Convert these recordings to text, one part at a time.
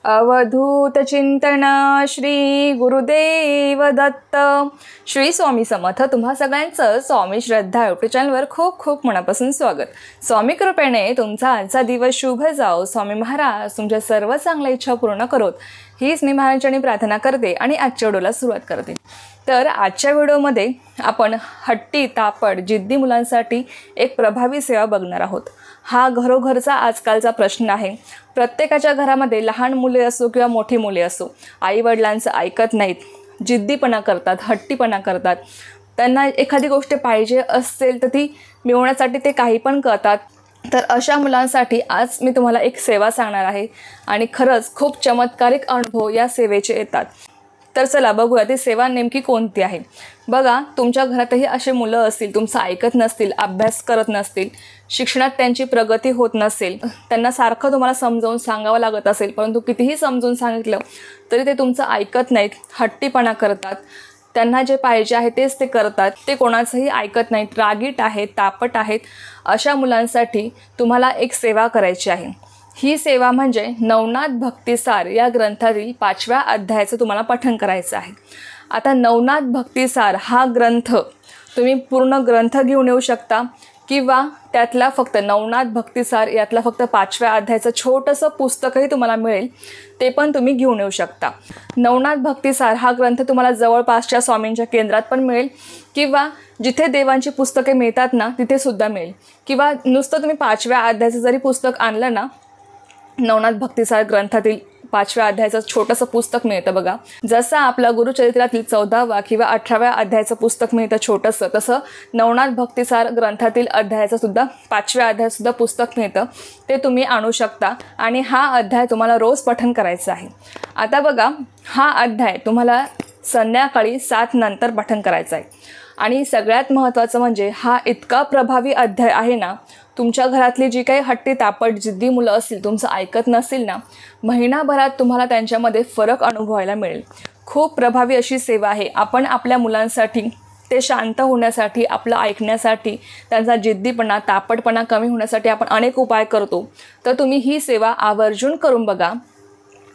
अवधूत चिंतन श्री गुरुदेव दत्त। श्री स्वामी समर्थ। तुम्हा सगळ्यांचं स्वामी श्रद्धा यूट्यूब चॅनलवर खूप खूप मनापासून स्वागत। स्वामी कृपेने तुमचा आजचा दिवस शुभ जाओ। स्वामी महाराज तुमच्या सर्व चांगल्या इच्छा पूर्ण करोत हीच मी महाराजांनी प्रार्थना करते आणि आजच्या व्हिडिओला सुरुवात करते। तर आजच्या व्हिडिओमध्ये आपण हट्टी तापड जिद्दी मुलांसाठी एक प्रभावी सेवा बघणार आहोत। हा घरोघरचा आजकालचा प्रश्न आहे। प्रत्येकाच्या घरामध्ये लहान मुले असो किंवा मोठी मुले असो, आई वडिलांचं ऐकत नाहीत, जिद्दीपणा करतात, हट्टीपणा करतात। त्यांना एखादी गोष्ट पाहिजे असेल तर ती मिळवण्यासाठी ते काही पण करतात। तर अशा मुलांसाठी आज मी तुम्हाला एक सेवा सांगणार आहे आणि खरंच खूप चमत्कारिक अनुभव या सेवेचे येतात। तर चला बघूया ती सेवा नेमकी कोणती आहे। बघा, तुमच्या घरातही असे मुलं असतील, तुमचं ऐकत नसतील, अभ्यास करत नसतील, शिक्षणात त्यांची प्रगती होत नसेल, त्यांना सारखं तुम्हाला समजावून सांगावं लागत असेल, परंतु कितीही समजून सांगितलं तरी ते तुमचं ऐकत नाहीत, हट्टीपणा करतात। त्यांना जे पाहिजे आहे तेच ते करतात, ते कोणाचंही ऐकत नाहीत, रागीट आहेत, तापट आहेत। अशा मुलांसाठी तुम्हाला एक सेवा करायची आहे। ही सेवा म्हणजे नवनाथ भक्तिसार या ग्रंथातील 5व्या अध्यायाचं तुम्हाला पठण करायचं आहे। आता नवनाथ भक्तिसार हा ग्रंथ तुम्ही पूर्ण ग्रंथ घेऊन येऊ शकता किंवा त्यातला फक्त नवनाथ भक्तिसार यातला फक्त 5व्या अध्यायाचं छोटंसं पुस्तकही तुम्हाला मिळेल, ते पण तुम्ही घेऊन येऊ शकता। नवनाथ भक्तिसार हा ग्रंथ तुम्हाला जवळपासच्या स्वामींच्या केंद्रात पण मिळेल किंवा जिथे देवांची पुस्तके मिळतात ना तिथे सुद्धा मिळेल, किंवा नुसतं तुम्ही 5व्या अध्यायाचं जरी पुस्तक आणलं ना, नवनाथ भक्तिसार ग्रंथातील 5व्या अध्यायाचं छोटंसं पुस्तक मिळतं बघा। जसं आपलं गुरुचरित्रातील 14वा किंवा 18व्या अध्यायाचं पुस्तक मिळतं छोटंसं, तसं नवनाथ भक्तिसार ग्रंथातील अध्यायाचं सुद्धा 5व्या अध्यायाचं पुस्तक मिळतं, ते तुम्ही आणू शकता आणि हा अध्याय तुम्हाला रोज पठण करायचा आहे। आता बघा, हा अध्याय तुम्हाला संध्याकाळी 7 नंतर पठण करायचा आहे आणि सगळ्यात महत्त्वाचं म्हणजे हा इतका प्रभावी अध्याय आहे ना, तुमच्या घरातली जी काही हट्टी तापट जिद्दी मुलं असतील, तुमचं ऐकत नसतील ना, महिनाभरात तुम्हाला त्यांच्यामध्ये फरक अनुभवायला मिळेल। खूप प्रभावी अशी सेवा आहे। आपण आपल्या मुलांसाठी ते शांत होण्यासाठी, आपलं ऐकण्यासाठी, त्यांचा जिद्दीपणा तापटपणा कमी होण्यासाठी आपण अनेक उपाय करतो। तर तुम्ही ही सेवा आवर्जून करून बघा।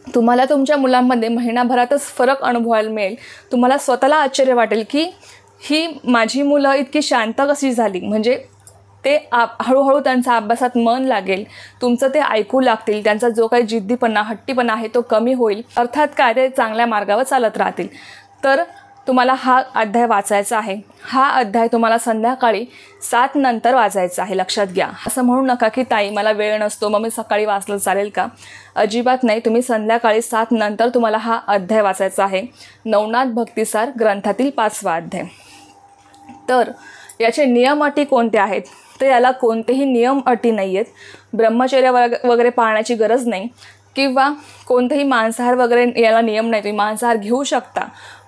तुम्हाला तुमच्या मुलांमध्ये महिनाभरातच फरक अनुभवायला मिळेल। तुम्हाला स्वतःला आश्चर्य वाटेल की ही माझी मुलं इतकी शांत कशी झाली। म्हणजे ते हळूहळू त्यांचा अभ्यासात मन लागेल, तुमचं ते ऐकू लागतील, त्यांचा जो काही जिद्दीपणा हट्टीपणा आहे तो कमी होईल, अर्थात काय ते चांगल्या मार्गावर चालत राहतील। तर तुम्हाला हा अध्याय वाचायचा आहे। हा अध्याय तुम्हाला संध्याकाळी 7 नंतर वाचायचा आहे, लक्षात घ्या। असं म्हणू नका की ताई मला वेळ नसतो, मग मी सकाळी वाचलं चालेल का? अजिबात नाही, तुम्ही संध्याकाळी 7 नंतर तुम्हाला हा अध्याय वाचायचा आहे, नवनाथ भक्तिसार ग्रंथातील 5वा अध्याय। तर याचे नियम अटी कोणते आहेत? तर याला कोणतेही नियम अटी नाही आहेत। ब्रह्मचर्य वगैरे पाळण्याची गरज नाही किंवा कोणतेही मांसाहार वगैरे याला नियम नाही। तुम्ही मांसाहार घेऊ शकता,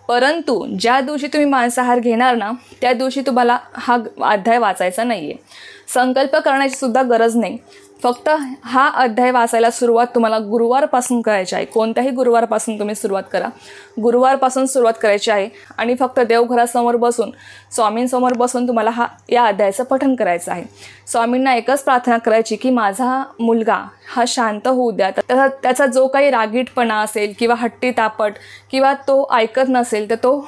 परंतु ज्या दिवशी तुम्ही मांसाहार घेणार ना त्या दिवशी तुम्हाला हा अध्याय वाचायचा नाही आहे। संकल्प करण्याची सुद्धा गरज नाही। फक्त हा अध्याय वाचायला सुरुवात तुम्हाला गुरुवारपासून करायची आहे। कोणत्याही गुरुवारपासून तुम्ही सुरुवात करा, गुरुवारपासून सुरुवात करायची आहे आणि फक्त देवघरासमोर बसून, स्वामींसमोर बसून तुम्हाला या अध्यायाचं पठण करायचं आहे। स्वामींना एकच प्रार्थना करायची की माझा मुलगा हा शांत होऊ द्या, त्याचा जो काही रागीटपणा असेल किंवा हट्टी तापट किंवा तो ऐकत नसेल तर तो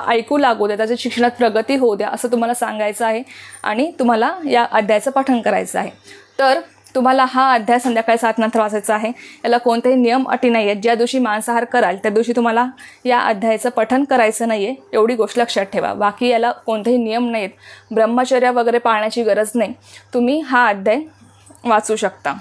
ऐकू लागू द्या, त्याच्या शिक्षणात प्रगती होऊ द्या, असं तुम्हाला सांगायचं आहे आणि तुम्हाला या अध्यायाचं पठण करायचं आहे। तर तुम्हाला हा अध्याय संध्याकाळी 7 नंतर वाचायचा आहे। याला कोणतेही नियम अटी नाही आहेत। ज्या दिवशी मांसाहार कराल त्या दिवशी तुम्हाला या अध्यायाचं पठण करायचं नाही आहे, एवढी गोष्ट लक्षात ठेवा। बाकी याला कोणतेही नियम नाही आहेत, ब्रह्मचर्य वगैरे पाळण्याची गरज नाही, तुम्ही हा अध्याय वाचू शकता।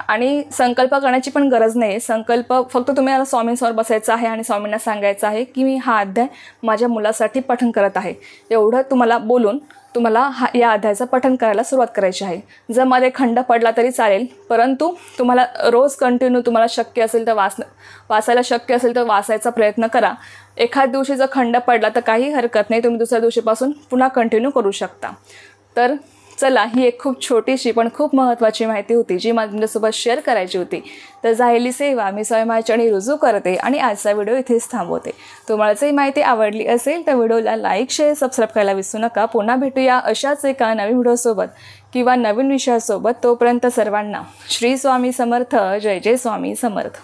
आणि संकल्प करण्याची पण गरज नाही आहे। संकल्प फक्त तुम्ही याला स्वामींसमोर बसायचं आहे आणि स्वामींना सांगायचं आहे की मी हा अध्याय माझ्या मुलासाठी पठण करत आहे, एवढं तुम्हाला बोलून तुम्हाला या अध्यायाचं पठण करायला सुरुवात करायची आहे। जर मध्ये खंड पडला तरी चालेल, परंतु तुम्हाला रोज कंटिन्यू तुम्हाला शक्य असेल तर वाचायला शक्य असेल तर वाचायचा प्रयत्न करा। एखाद दिवशी जर खंड पडला तर काही हरकत नाही, तुम्ही दुसऱ्या दिवशीपासून पुन्हा कंटिन्यू करू शकता। तर चला, ही एक खूप छोटीशी पण खूप महत्त्वाची माहिती होती जी मला तुमच्यासोबत शेअर करायची होती। तर झालेली सेवा मी स्वयंचरणी रुजू करते आणि आजचा व्हिडिओ इथेच थांबवते। तुम्हाला जर ही माहिती आवडली असेल तर व्हिडिओला लाईक, शेअर, सबस्क्राईब करायला विसरू नका। पुन्हा भेटूया अशाच एका नवीन व्हिडिओसोबत किंवा नवीन विषयासोबत। तोपर्यंत सर्वांना श्री स्वामी समर्थ। जय जय स्वामी समर्थ।